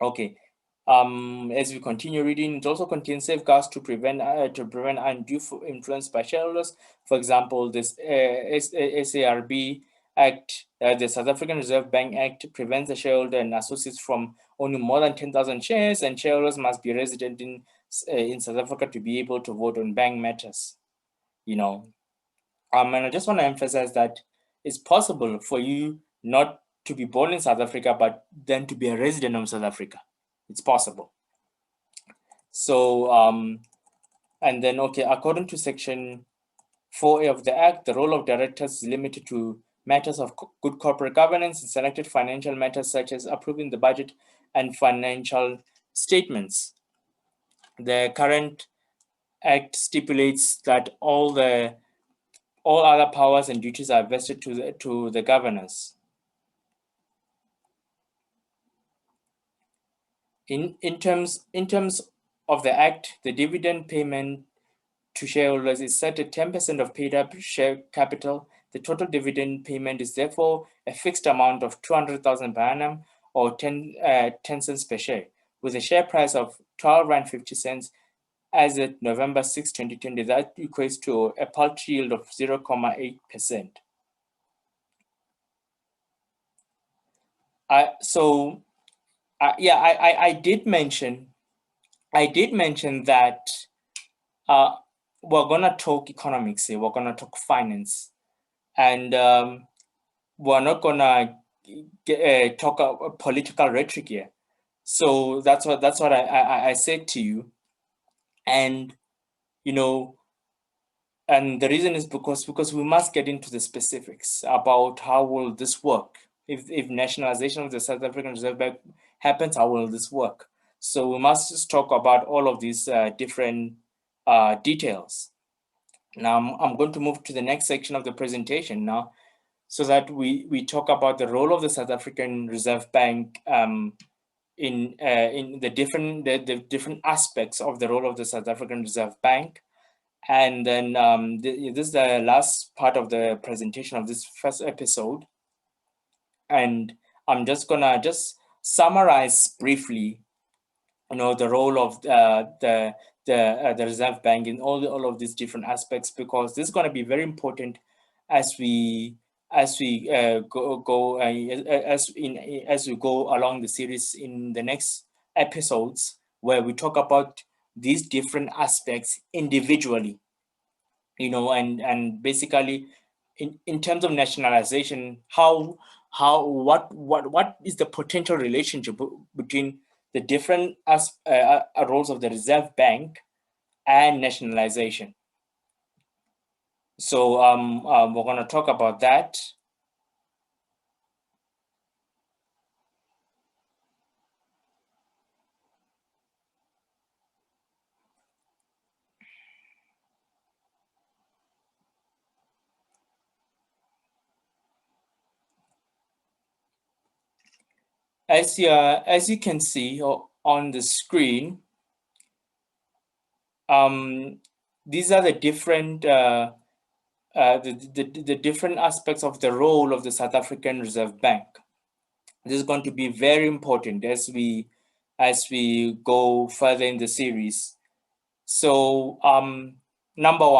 Okay. As we continue reading, it also contains safeguards to prevent undue influence by shareholders. For example, this SARB Act, the South African Reserve Bank Act, prevents the shareholder and associates from owning more than 10,000 shares, and shareholders must be resident in South Africa to be able to vote on bank matters. You know, and I just want to emphasize that it's possible for you not to be born in South Africa, but then to be a resident of South Africa. It's possible. So, and then, okay, according to Section 4A of the Act, the role of directors is limited to matters of good corporate governance and selected financial matters such as approving the budget and financial statements. The current Act stipulates that all other powers and duties are vested to the governors. In terms of the Act, the dividend payment to shareholders is set at 10% of paid up share capital. The total dividend payment is therefore a fixed amount of 200,000 per annum, or 10 cents per share, with a share price of 12.50 as at November 6, 2020. That equates to a paltry yield of 0.8%. I did mention that we're gonna talk economics here. We're gonna talk finance, and we're not gonna talk political rhetoric here. So that's what I said to you, and you know, and the reason is because we must get into the specifics about how will this work. If nationalization of the South African Reserve Bank happens, how will this work? So we must just talk about all of these different details. Now I'm going to move to the next section of the presentation now, so that we talk about the role of the South African Reserve Bank in the different aspects of the role of the South African Reserve Bank. And then this is the last part of the presentation of this first episode. And I'm just gonna summarize briefly, the role of the Reserve Bank in all of these different aspects, because this is going to be very important as we go as we go along the series in the next episodes, where we talk about these different aspects individually, and basically in terms of nationalization, what is the potential relationship between the different roles of the Reserve Bank and nationalization. So we're going to talk about that. As you can see on the screen, these are the different the different aspects of the role of the South African Reserve Bank. This is going to be very important as we go further in the series. So number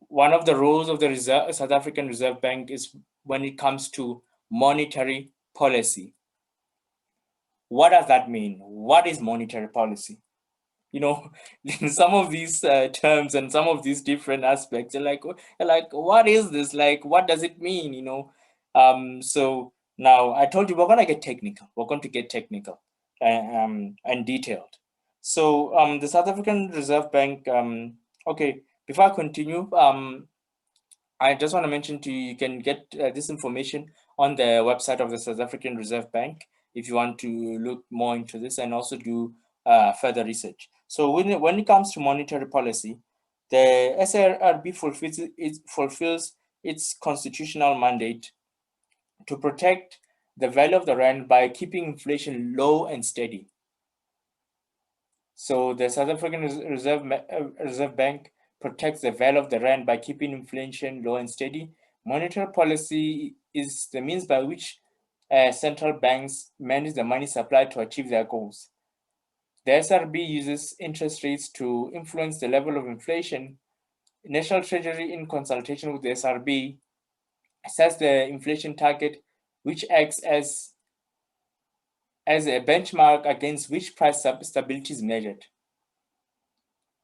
one of the roles of the South African Reserve Bank is when it comes to monetary policy. What does that mean? What is monetary policy? Some of these terms and some of these different aspects are like, what is this? Like, what does it mean? So now I told you we're going to get technical. We're going to get technical and detailed. So the South African Reserve Bank, okay, before I continue, I just want to mention to you, you can get this information on the website of the South African Reserve Bank if you want to look more into this and also do further research. So when it comes to monetary policy, the SARB fulfills its constitutional mandate to protect the value of the rand by keeping inflation low and steady. So the South African Reserve Bank protects the value of the rand by keeping inflation low and steady. Monetary policy is the means by which central banks manage the money supply to achieve their goals. The SRB uses interest rates to influence the level of inflation. National Treasury, in consultation with the SRB, sets the inflation target, which acts as a benchmark against which price stability is measured.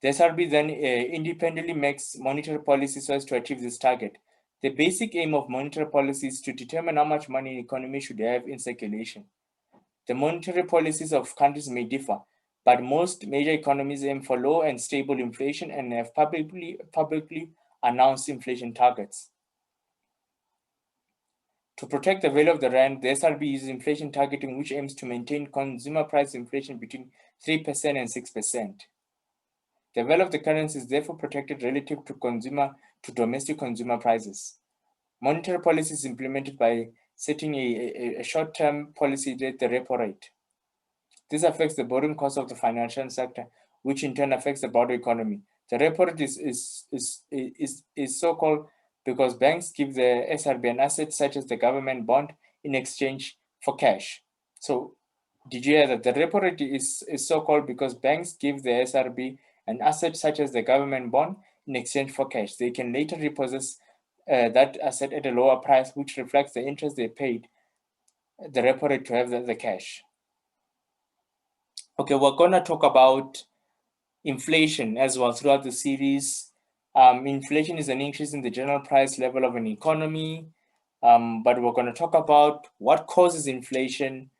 The SRB then independently makes monetary policy so as to achieve this target. The basic aim of monetary policy is to determine how much money an economy should have in circulation. The monetary policies of countries may differ, but most major economies aim for low and stable inflation and have publicly announced inflation targets. To protect the value of the rand, the SRB uses inflation targeting, which aims to maintain consumer price inflation between 3% and 6%. The value of the currency is therefore protected relative to domestic consumer prices. Monetary policy is implemented by setting a short-term policy rate, the repo rate. This affects the borrowing cost of the financial sector, which in turn affects the broader economy. The repo rate is so called because banks give the SRB an asset such as the government bond in exchange for cash. So did you hear that the repo rate is so called because banks give the SRB an asset such as the government bond in exchange for cash? They can later repossess that asset at a lower price, which reflects the interest they paid the repo rate to have the cash. Okay, we're going to talk about inflation as well throughout the series. Inflation is an increase in the general price level of an economy, but we're going to talk about what causes inflation.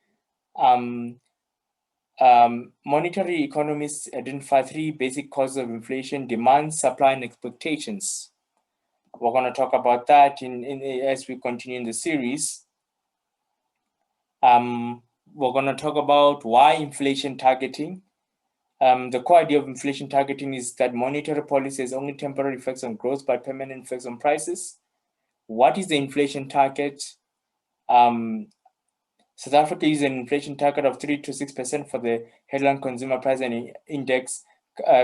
Monetary economists identify three basic causes of inflation: demand, supply, and expectations. We're going to talk about that as we continue in the series. We're going to talk about why inflation targeting. The core idea of inflation targeting is that monetary policy has only temporary effects on growth but permanent effects on prices. What is the inflation target? South Africa uses an inflation target of 3 to 6% for the headline consumer price and index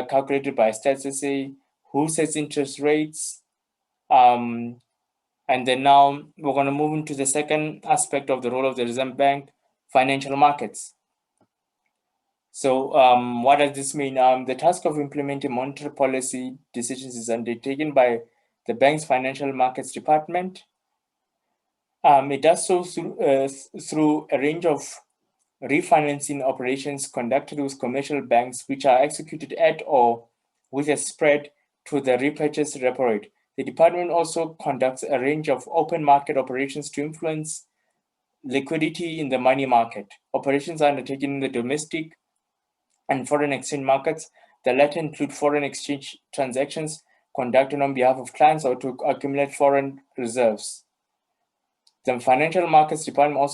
calculated by Stats SA. Who sets interest rates? And then now we're going to move into the second aspect of the role of the Reserve Bank, financial markets. So what does this mean? The task of implementing monetary policy decisions is undertaken by the bank's financial markets department. It does so through a range of refinancing operations conducted with commercial banks, which are executed at or with a spread to the repurchase repo rate. The department also conducts a range of open market operations to influence liquidity in the money market. Operations are undertaken in the domestic and foreign exchange markets. The latter include foreign exchange transactions conducted on behalf of clients or to accumulate foreign reserves. The Financial Markets Department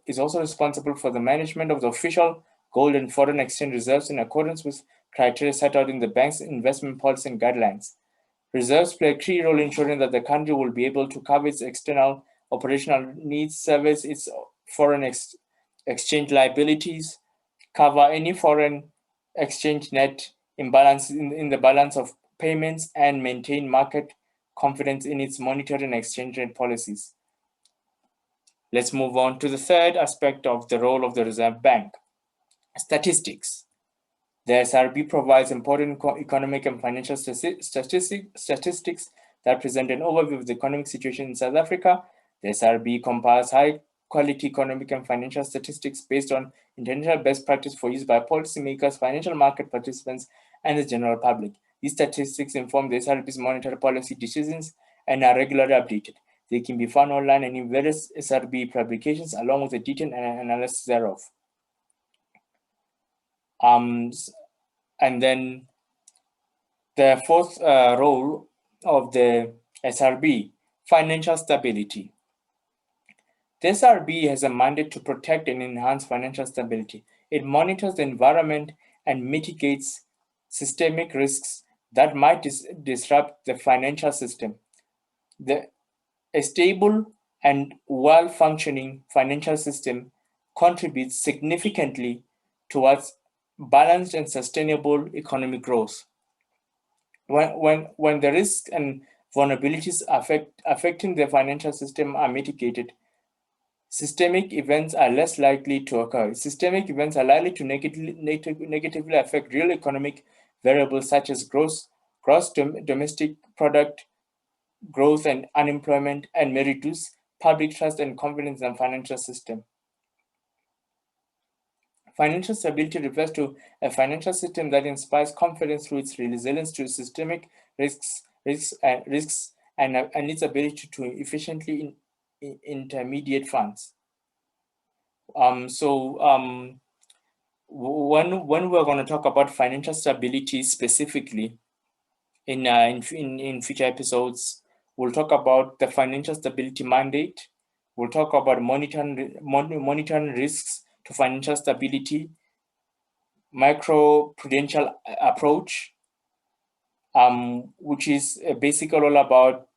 is also responsible for the management of the official gold and foreign exchange reserves in accordance with criteria set out in the bank's investment policy and guidelines. Reserves play a key role in ensuring that the country will be able to cover its external operational needs, service its foreign exchange liabilities, cover any foreign exchange net imbalance in the balance of payments, and maintain market confidence in its monetary and exchange rate policies. Let's move on to the third aspect of the role of the Reserve Bank, statistics. The SRB provides important economic and financial statistics that present an overview of the economic situation in South Africa. The SRB compiles high-quality economic and financial statistics based on international best practice for use by policymakers, financial market participants, and the general public. These statistics inform the SRB's monetary policy decisions and are regularly updated. They can be found online and in various SRB publications, along with a detailed analysis thereof. And then the fourth role of the SRB, financial stability. The SRB has a mandate to protect and enhance financial stability. It monitors the environment and mitigates systemic risks that might disrupt the financial system. A stable and well-functioning financial system contributes significantly towards balanced and sustainable economic growth. When the risks and vulnerabilities affecting the financial system are mitigated, Systemic events are less likely to occur. Systemic events are likely to negatively affect real economic variables such as gross domestic product growth and unemployment, and may reduce public trust and confidence in the financial system. Financial stability refers to a financial system that inspires confidence through its resilience to systemic risks and its ability to efficiently intermediate funds. When we're going to talk about financial stability specifically in future episodes, we'll talk about the financial stability mandate. We'll talk about monitoring risks to financial stability, micro prudential approach, which is basically all about